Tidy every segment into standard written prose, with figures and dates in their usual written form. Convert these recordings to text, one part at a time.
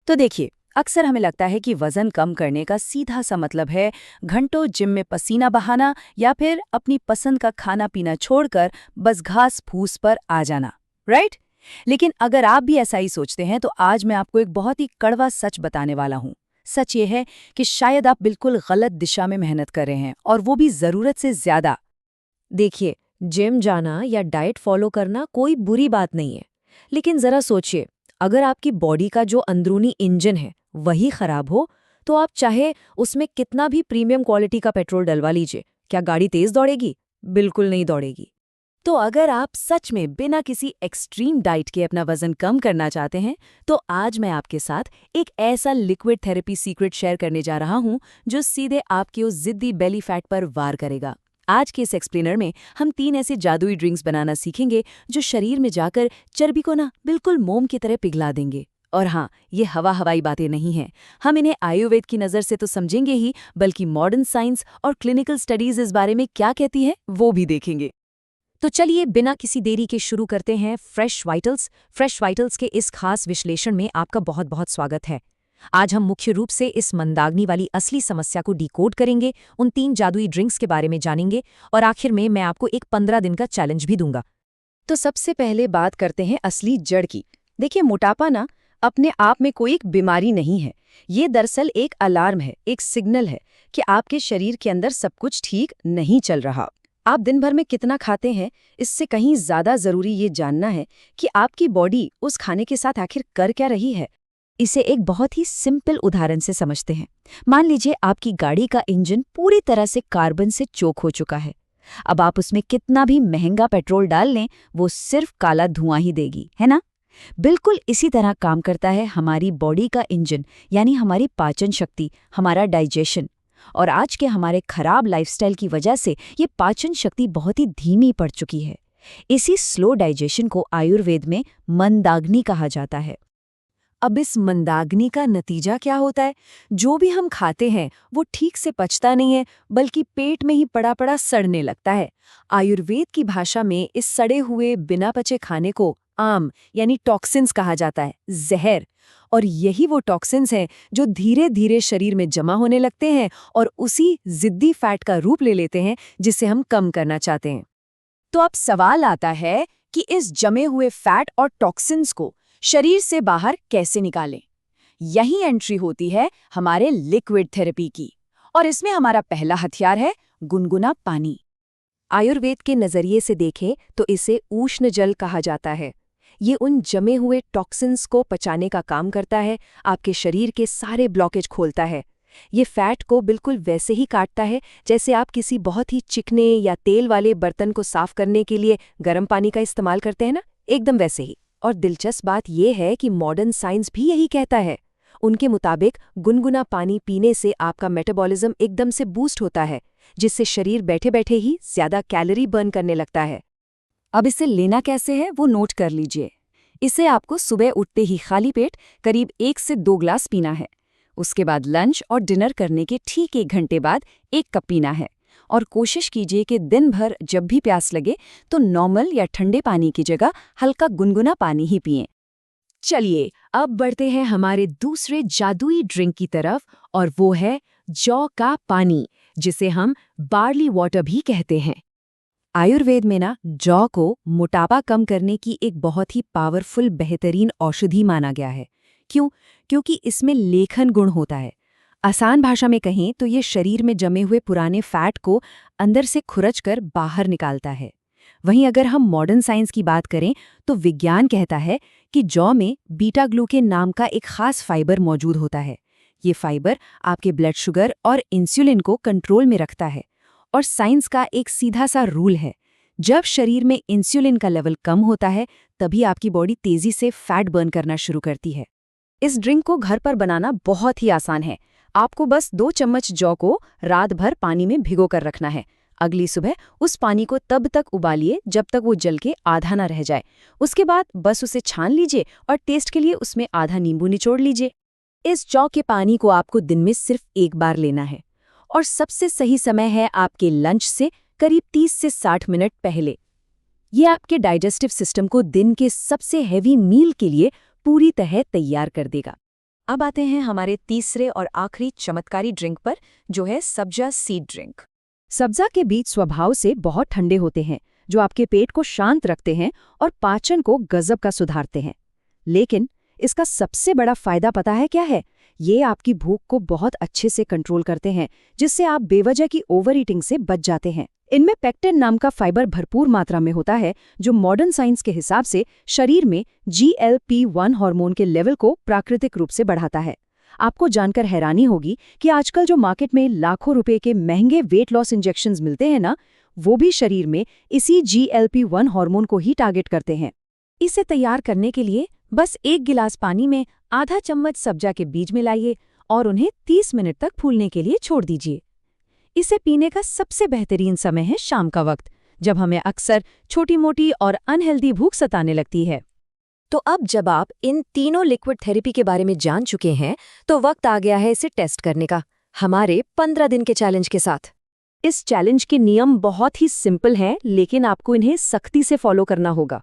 तो देखिए, अक्सर हमें लगता है कि वजन कम करने का सीधा सा मतलब है घंटों जिम में पसीना बहाना या फिर अपनी पसंद का खाना पीना छोड़कर बस घास फूस पर आ जाना, राइट? लेकिन अगर आप भी ऐसा ही सोचते हैं तो आज मैं आपको एक बहुत ही कड़वा सच बताने वाला हूँ। सच ये है कि शायद आप बिल्कुल गलत दिशा में मेहनत कर रहे हैं और वो भी जरूरत से ज्यादा। देखिए, जिम जाना या डाइट फॉलो करना कोई बुरी बात नहीं है। लेकिन जरा सोचिए, अगर आपकी बॉडी का जो अंदरूनी इंजन है वही खराब हो, तो आप चाहे उसमें कितना भी प्रीमियम क्वालिटी का पेट्रोल डलवा लीजिए, क्या गाड़ी तेज दौड़ेगी? बिल्कुल नहीं दौड़ेगी। तो अगर आप सच में बिना किसी एक्सट्रीम डाइट के अपना वजन कम करना चाहते हैं, तो आज मैं आपके साथ एक ऐसा लिक्विड थेरेपी सीक्रेट शेयर करने जा रहा हूं जो सीधे आपके उस जिद्दी बेली फैट पर वार करेगा। आज के इस एक्सप्लेनर में हम 3 ऐसे जादुई ड्रिंक्स बनाना सीखेंगे जो शरीर में जाकर चर्बी को ना बिल्कुल मोम की तरह पिघला देंगे। और हाँ, ये हवाई बातें नहीं हैं। हम इन्हें आयुर्वेद की नज़र से तो समझेंगे ही, बल्कि मॉडर्न साइंस और क्लिनिकल स्टडीज इस बारे में क्या कहती है वो भी देखेंगे। तो चलिए बिना किसी देरी के शुरू करते हैं फ्रेश वाइटल्स के इस खास विश्लेषण में आपका बहुत बहुत स्वागत है। आज हम मुख्य रूप से इस मंदाग्नि वाली असली समस्या को डिकोड करेंगे, उन 3 जादुई ड्रिंक्स के बारे में जानेंगे और आखिर में मैं आपको एक 15 दिन का चैलेंज भी दूंगा। तो सबसे पहले बात करते हैं असली जड़ की। देखिए, मोटापा ना अपने आप में कोई एक बीमारी नहीं है। ये दरअसल एक अलार्म है, एक सिग्नल है कि आपके शरीर के अंदर सब कुछ ठीक नहीं चल रहा। आप दिन भर में कितना खाते हैं, इससे कहीं ज्यादा जरूरी ये जानना है कि आपकी बॉडी उस खाने के साथ आखिर कर क्या रही है। इसे एक बहुत ही सिंपल उदाहरण से समझते हैं। मान लीजिए आपकी गाड़ी का इंजन पूरी तरह से कार्बन से चोक हो चुका है। अब आप उसमें कितना भी महंगा पेट्रोल डाल लें, वो सिर्फ काला धुआं ही देगी, है ना? बिल्कुल इसी तरह काम करता है हमारी बॉडी का इंजन, यानी हमारी पाचन शक्ति, हमारा डाइजेशन। और आज के हमारे खराब लाइफस्टाइल की वजह से ये पाचन शक्ति बहुत ही धीमी पड़ चुकी है। इसी स्लो डाइजेशन को आयुर्वेद में मंदाग्नि कहा जाता है। अब इस मंदाग्नि का नतीजा क्या होता है? जो भी हम खाते हैं वो ठीक से पचता नहीं है, बल्कि पेट में ही पड़ा पड़ा सड़ने लगता है। आयुर्वेद की भाषा में इस सड़े हुए बिना पचे खाने को आम यानी टॉक्सिन्स कहा जाता है, जहर। और यही वो टॉक्सिन्स हैं जो धीरे धीरे शरीर में जमा होने लगते हैं और उसी जिद्दी फैट का रूप ले लेते हैं जिसे हम कम करना चाहते हैं। तो अब सवाल आता है कि इस जमे हुए फैट और टॉक्सिन्स को शरीर से बाहर कैसे निकालें। यही एंट्री होती है हमारे लिक्विड थेरेपी की, और इसमें हमारा पहला हथियार है गुनगुना पानी। आयुर्वेद के नजरिए से देखें तो इसे उष्ण जल कहा जाता है। ये उन जमे हुए टॉक्सिन्स को पचाने का काम करता है, आपके शरीर के सारे ब्लॉकेज खोलता है। ये फैट को बिल्कुल वैसे ही काटता है जैसे आप किसी बहुत ही चिकने या तेल वाले बर्तन को साफ करने के लिए गर्म पानी का इस्तेमाल करते हैं ना, एकदम वैसे ही। और दिलचस्प बात यह है कि मॉडर्न साइंस भी यही कहता है। उनके मुताबिक गुनगुना पानी पीने से आपका मेटाबॉलिज्म एकदम से बूस्ट होता है, जिससे शरीर बैठे बैठे ही ज्यादा कैलोरी बर्न करने लगता है। अब इसे लेना कैसे है वो नोट कर लीजिए। इसे आपको सुबह उठते ही खाली पेट करीब 1 से 2 ग्लास पीना है। उसके बाद लंच और डिनर करने के ठीक 1 घंटे बाद 1 कप पीना है। और कोशिश कीजिए कि दिन भर जब भी प्यास लगे तो नॉर्मल या ठंडे पानी की जगह हल्का गुनगुना पानी ही पिएं। चलिए अब बढ़ते हैं हमारे दूसरे जादुई ड्रिंक की तरफ, और वो है जौ का पानी, जिसे हम बार्ली वाटर भी कहते हैं। आयुर्वेद में ना जौ को मोटापा कम करने की एक बहुत ही पावरफुल बेहतरीन औषधि माना गया है। क्यों? क्योंकि इसमें लेखन गुण होता है। आसान भाषा में कहें तो ये शरीर में जमे हुए पुराने फैट को अंदर से खुरचकर बाहर निकालता है। वहीं अगर हम मॉडर्न साइंस की बात करें तो विज्ञान कहता है कि जौ में बीटा ग्लूकेन नाम का एक खास फाइबर मौजूद होता है। ये फाइबर आपके ब्लड शुगर और इंसुलिन को कंट्रोल में रखता है। और साइंस का एक सीधा सा रूल है, जब शरीर में इंसुलिन का लेवल कम होता है तभी आपकी बॉडी तेजी से फैट बर्न करना शुरू करती है। इस ड्रिंक को घर पर बनाना बहुत ही आसान है। आपको बस 2 चम्मच जौ को रात भर पानी में भिगो कर रखना है। अगली सुबह उस पानी को तब तक उबालिए जब तक वो जल के आधा ना रह जाए। उसके बाद बस उसे छान लीजिए और टेस्ट के लिए उसमें आधा नींबू निचोड़ लीजिए। इस जौ के पानी को आपको दिन में सिर्फ 1 बार लेना है, और सबसे सही समय है आपके लंच से करीब 30 से 60 मिनट पहले। ये आपके डाइजेस्टिव सिस्टम को दिन के सबसे हैवी मील के लिए पूरी तरह तैयार कर देगा। अब आते हैं हमारे तीसरे और आखिरी चमत्कारी ड्रिंक पर, जो है सब्जा सीड ड्रिंक। सब्जा के बीज स्वभाव से बहुत ठंडे होते हैं, जो आपके पेट को शांत रखते हैं और पाचन को गजब का सुधारते हैं। लेकिन इसका सबसे बड़ा फायदा पता है क्या है? ये आपकी भूख को बहुत अच्छे से कंट्रोल करते हैं, जिससे आप बेवजह की ओवर ईटिंग से बच जाते हैं। इनमें पेक्टिन नाम का फाइबर भरपूर मात्रा में होता है, जो मॉडर्न साइंस के हिसाब से शरीर में GLP-1 हार्मोन के लेवल को प्राकृतिक रूप से बढ़ाता है। आपको जानकर हैरानी होगी कि आजकल जो मार्केट में लाखों रुपए के महंगे वेट लॉस इंजेक्शंस मिलते हैं ना, वो भी शरीर में इसी GLP-1 हार्मोन को ही टारगेट करते हैं। इसे तैयार करने के लिए बस 1 गिलास पानी में आधा चम्मच सब्जा के बीज मिलाइए और उन्हें 30 मिनट तक फूलने के लिए छोड़ दीजिए। इसे पीने का सबसे बेहतरीन समय है शाम का वक्त, जब हमें अक्सर छोटी मोटी और अनहेल्दी भूख सताने लगती है। तो अब जब आप इन तीनों लिक्विड थेरेपी के बारे में जान चुके हैं, तो वक्त आ गया है इसे टेस्ट करने का, हमारे 15 दिन के चैलेंज के साथ। इस चैलेंज के नियम बहुत ही सिंपल हैं, लेकिन आपको इन्हें सख्ती से फॉलो करना होगा।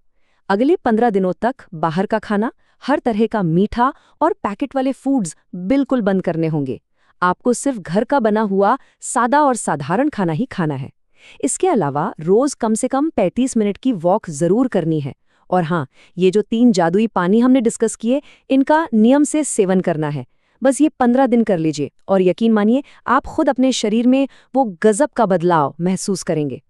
अगले 15 दिनों तक बाहर का खाना, हर तरह का मीठा और पैकेट वाले फूड्स बिल्कुल बंद करने होंगे। आपको सिर्फ घर का बना हुआ सादा और साधारण खाना ही खाना है। इसके अलावा रोज कम से कम 35 मिनट की वॉक जरूर करनी है। और हाँ, ये जो 3 जादुई पानी हमने डिस्कस किए, इनका नियम से सेवन करना है। बस ये 15 दिन कर लीजिए और यकीन मानिए, आप खुद अपने शरीर में वो गजब का बदलाव महसूस करेंगे।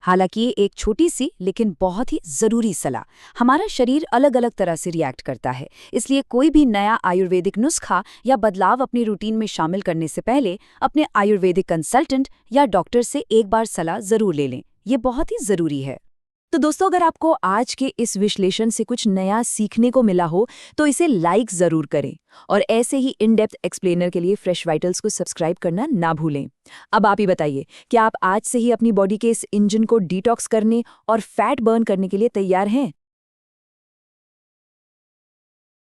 हालांकि ये एक छोटी सी लेकिन बहुत ही जरूरी सलाह, हमारा शरीर अलग अलग तरह से रिएक्ट करता है, इसलिए कोई भी नया आयुर्वेदिक नुस्खा या बदलाव अपनी रूटीन में शामिल करने से पहले अपने आयुर्वेदिक कंसल्टेंट या डॉक्टर से एक बार सलाह जरूर ले लें। ये बहुत ही जरूरी है। तो दोस्तों, अगर आपको आज के इस विश्लेषण से कुछ नया सीखने को मिला हो, तो इसे लाइक जरूर करें और ऐसे ही इन डेप्थ एक्सप्लेनर के लिए फ्रेश वाइटल्स को सब्सक्राइब करना ना भूलें। अब आप ही बताइए, क्या आप आज से ही अपनी बॉडी के इस इंजन को डिटॉक्स करने और फैट बर्न करने के लिए तैयार हैं?